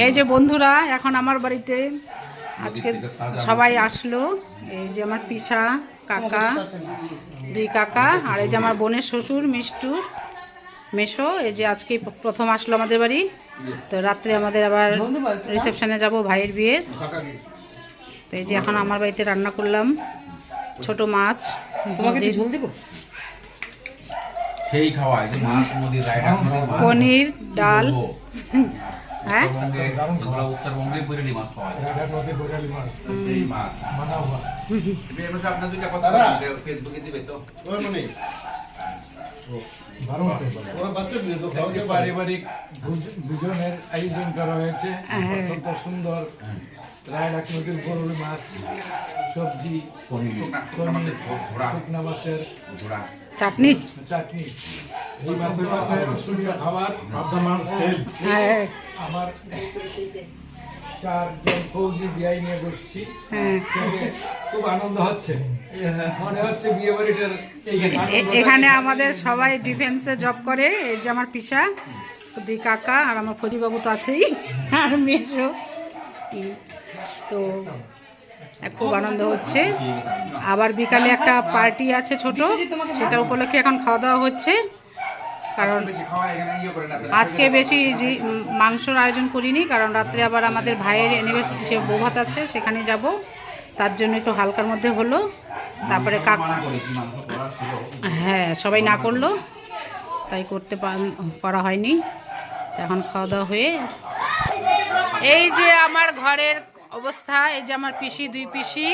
এই যে বন্ধুরা, এখন আমার বাড়িতে আজকে সবাই আসলো। এই যে আমার পিসা, কাকা, দুই কাকা, আর এই যে আমার বোনের শ্বশুর মিষ্টুর মেশো। এই যে আজকে প্রথম আসলো আমাদের বাড়ি। তো রাত্রে আমাদের আবার রিসেপশনে যাব ভাইয়ের বিয়ে। তো এই যে এখন আমার বাড়িতে রান্না করলাম ছোট মাছ। সেই খাওয়ায় যে মাছ নদী রায়ডাক নদীর মাছ, পনির, ডাল। হ্যাঁ, উত্তরবঙ্গে বৈরালি মাছ পাওয়া যায়। রায়ডাক নদীর বৈরালি মাছ, সেই মাছ বানাওয়া। এই বছর আপনার দুইটা কথা ফেসবুকে দিবে তো ওই মানে পারিবারিক ভোজনের আয়োজন করা হয়েছে। অত্যন্ত সুন্দর রায়ডাক নদীর বৈরালি মাছ, সবজি, শুকনা মাছের চাটনি। এই মাছের সুন্দর খাবার। আমার 4 জন ফৌজি বিয়াই নিয়ে বসছি। খুব আনন্দ হচ্ছে, মনে হচ্ছে বিয়ে বাড়িটার এখানে আমাদের সবাই ডিফেন্সে জব করে। এই যে আমার পিসা, দুই কাকা, আর আমার ফৌজিবাবু তো আছেই, আর মেশো। তো খুব আনন্দ হচ্ছে। আবার বিকালে একটা পার্টি আছে ছোট, সেটা উপলক্ষে এখন খাওয়া দাওয়া হচ্ছে। কারণ আজকে বেশি মাংসর আয়োজন করিনি, কারণ রাত্রে আবার আমাদের ভাইয়ের অ্যানিভার্সারি, সে বৌভাত আছে, সেখানে যাব। তার জন্য একটু হালকার মধ্যে হলো। তারপরে হ্যাঁ, সবাই না করলো, তাই করা হয়নি। তো এখন খাওয়া দাওয়া হয়ে এই যে আমার ঘরের অবস্থা। এই যে আমার পিসি, দুই পিসি,